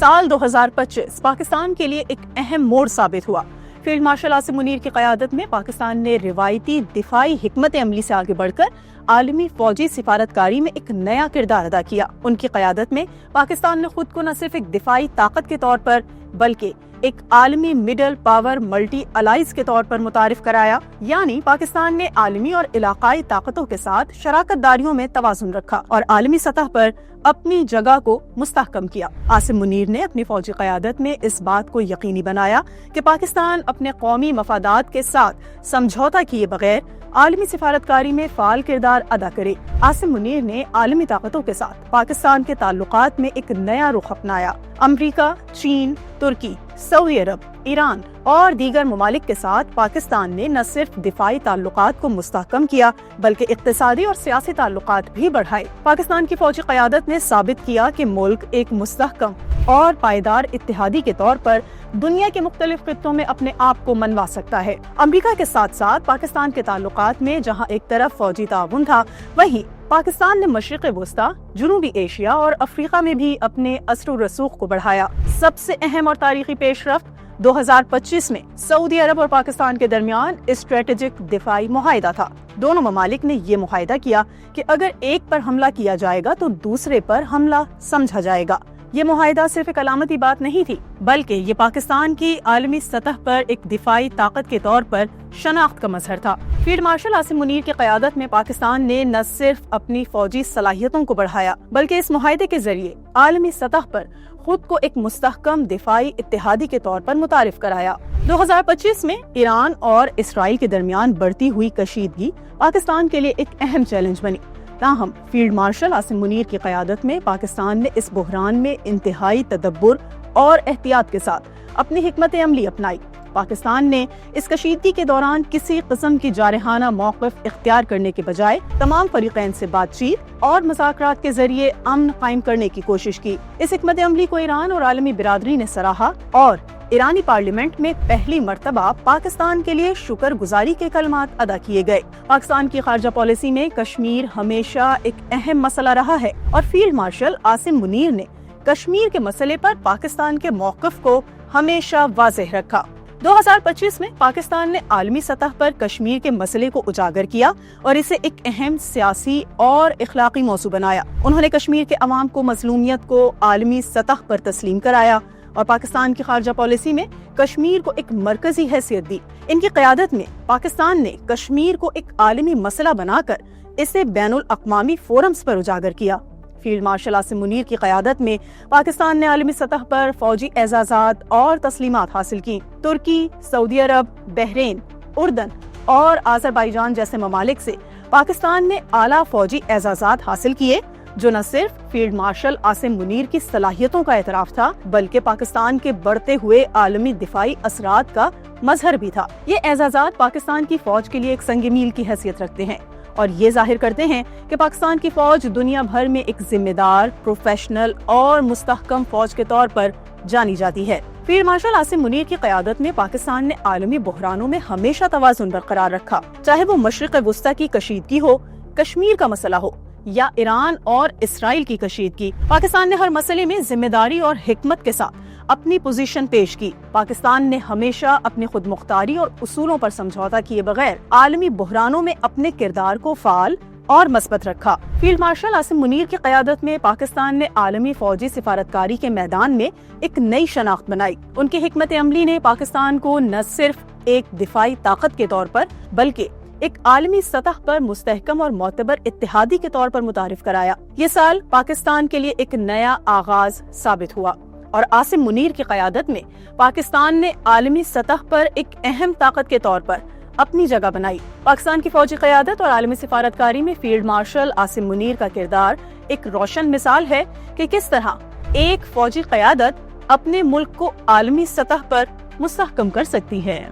سال 2025 پاکستان کے لیے ایک اہم موڑ ثابت ہوا۔ فیلڈ مارشل عاصم منیر کی قیادت میں پاکستان نے روایتی دفاعی حکمت عملی سے آگے بڑھ کر عالمی فوجی سفارتکاری میں ایک نیا کردار ادا کیا۔ ان کی قیادت میں پاکستان نے خود کو نہ صرف ایک دفاعی طاقت کے طور پر بلکہ ایک عالمی مڈل پاور ملٹی الائز کے طور پر متعارف کرایا، یعنی پاکستان نے عالمی اور علاقائی طاقتوں کے ساتھ شراکت داریوں میں توازن رکھا اور عالمی سطح پر اپنی جگہ کو مستحکم کیا۔ عاصم منیر نے اپنی فوجی قیادت میں اس بات کو یقینی بنایا کہ پاکستان اپنے قومی مفادات کے ساتھ سمجھوتا کیے بغیر عالمی سفارتکاری میں فعال کردار ادا کرے۔ عاصم منیر نے عالمی طاقتوں کے ساتھ پاکستان کے تعلقات میں ایک نیا رخ اپنایا۔ امریکہ، چین، ترکی، سعودی عرب، ایران اور دیگر ممالک کے ساتھ پاکستان نے نہ صرف دفاعی تعلقات کو مستحکم کیا بلکہ اقتصادی اور سیاسی تعلقات بھی بڑھائے۔ پاکستان کی فوجی قیادت نے ثابت کیا کہ ملک ایک مستحکم اور پائیدار اتحادی کے طور پر دنیا کے مختلف خطوں میں اپنے آپ کو منوا سکتا ہے۔ امریکہ کے ساتھ ساتھ پاکستان کے تعلقات میں جہاں ایک طرف فوجی تعاون تھا، وہیں پاکستان نے مشرق وسطی، جنوبی ایشیا اور افریقہ میں بھی اپنے اثر و رسوخ کو بڑھایا۔ سب سے اہم اور تاریخی پیش رفت 2025 میں سعودی عرب اور پاکستان کے درمیان اسٹریٹجک دفاعی معاہدہ تھا۔ دونوں ممالک نے یہ معاہدہ کیا کہ اگر ایک پر حملہ کیا جائے گا تو دوسرے پر حملہ سمجھا جائے گا۔ یہ معاہدہ صرف ایک علامتی بات نہیں تھی بلکہ یہ پاکستان کی عالمی سطح پر ایک دفاعی طاقت کے طور پر شناخت کا مظہر تھا۔ فیلڈ مارشل عاصم منیر کی قیادت میں پاکستان نے نہ صرف اپنی فوجی صلاحیتوں کو بڑھایا بلکہ اس معاہدے کے ذریعے عالمی سطح پر خود کو ایک مستحکم دفاعی اتحادی کے طور پر متعارف کرایا۔ 2025 میں ایران اور اسرائیل کے درمیان بڑھتی ہوئی کشیدگی پاکستان کے لیے ایک اہم چیلنج بنی۔ تاہم فیلڈ مارشل عاصم منیر کی قیادت میں پاکستان نے اس بحران میں انتہائی تدبر اور احتیاط کے ساتھ اپنی حکمت عملی اپنائی۔ پاکستان نے اس کشیدگی کے دوران کسی قسم کی جارحانہ موقف اختیار کرنے کے بجائے تمام فریقین سے بات چیت اور مذاکرات کے ذریعے امن قائم کرنے کی کوشش کی۔ اس حکمت عملی کو ایران اور عالمی برادری نے سراہا اور ایرانی پارلیمنٹ میں پہلی مرتبہ پاکستان کے لیے شکر گزاری کے کلمات ادا کیے گئے۔ پاکستان کی خارجہ پالیسی میں کشمیر ہمیشہ ایک اہم مسئلہ رہا ہے اور فیلڈ مارشل عاصم منیر نے کشمیر کے مسئلے پر پاکستان کے موقف کو ہمیشہ واضح رکھا۔ 2025 میں پاکستان نے عالمی سطح پر کشمیر کے مسئلے کو اجاگر کیا اور اسے ایک اہم سیاسی اور اخلاقی موضوع بنایا۔ انہوں نے کشمیر کے عوام کو مظلومیت کو عالمی سطح پر تسلیم کرایا اور پاکستان کی خارجہ پالیسی میں کشمیر کو ایک مرکزی حیثیت دی۔ ان کی قیادت میں پاکستان نے کشمیر کو ایک عالمی مسئلہ بنا کر اسے بین الاقوامی فورمز پر اجاگر کیا۔ فیلڈ مارشل عاصم منیر کی قیادت میں پاکستان نے عالمی سطح پر فوجی اعزازات اور تسلیمات حاصل کی۔ ترکی، سعودی عرب، بحرین، اردن اور آذربائیجان جیسے ممالک سے پاکستان نے اعلیٰ فوجی اعزازات حاصل کیے جو نہ صرف فیلڈ مارشل عاصم منیر کی صلاحیتوں کا اعتراف تھا بلکہ پاکستان کے بڑھتے ہوئے عالمی دفاعی اثرات کا مظہر بھی تھا۔ یہ اعزازات پاکستان کی فوج کے لیے ایک سنگ میل کی حیثیت رکھتے ہیں اور یہ ظاہر کرتے ہیں کہ پاکستان کی فوج دنیا بھر میں ایک ذمہ دار، پروفیشنل اور مستحکم فوج کے طور پر جانی جاتی ہے۔ فیلڈ مارشل عاصم منیر کی قیادت میں پاکستان نے عالمی بحرانوں میں ہمیشہ توازن برقرار رکھا، چاہے وہ مشرق وسطی کی کشیدگی ہو، کشمیر کا مسئلہ ہو یا ایران اور اسرائیل کی کشیدگی۔ پاکستان نے ہر مسئلے میں ذمہ داری اور حکمت کے ساتھ اپنی پوزیشن پیش کی۔ پاکستان نے ہمیشہ اپنی خود مختاری اور اصولوں پر سمجھوتا کیے بغیر عالمی بحرانوں میں اپنے کردار کو فعال اور مثبت رکھا۔ فیلڈ مارشل عاصم منیر کی قیادت میں پاکستان نے عالمی فوجی سفارتکاری کے میدان میں ایک نئی شناخت بنائی۔ ان کی حکمت عملی نے پاکستان کو نہ صرف ایک دفاعی طاقت کے طور پر بلکہ ایک عالمی سطح پر مستحکم اور معتبر اتحادی کے طور پر متعارف کرایا۔ یہ سال پاکستان کے لیے ایک نیا آغاز ثابت ہوا اور عاصم منیر کی قیادت میں پاکستان نے عالمی سطح پر ایک اہم طاقت کے طور پر اپنی جگہ بنائی۔ پاکستان کی فوجی قیادت اور عالمی سفارتکاری میں فیلڈ مارشل عاصم منیر کا کردار ایک روشن مثال ہے کہ کس طرح ایک فوجی قیادت اپنے ملک کو عالمی سطح پر مستحکم کر سکتی ہے۔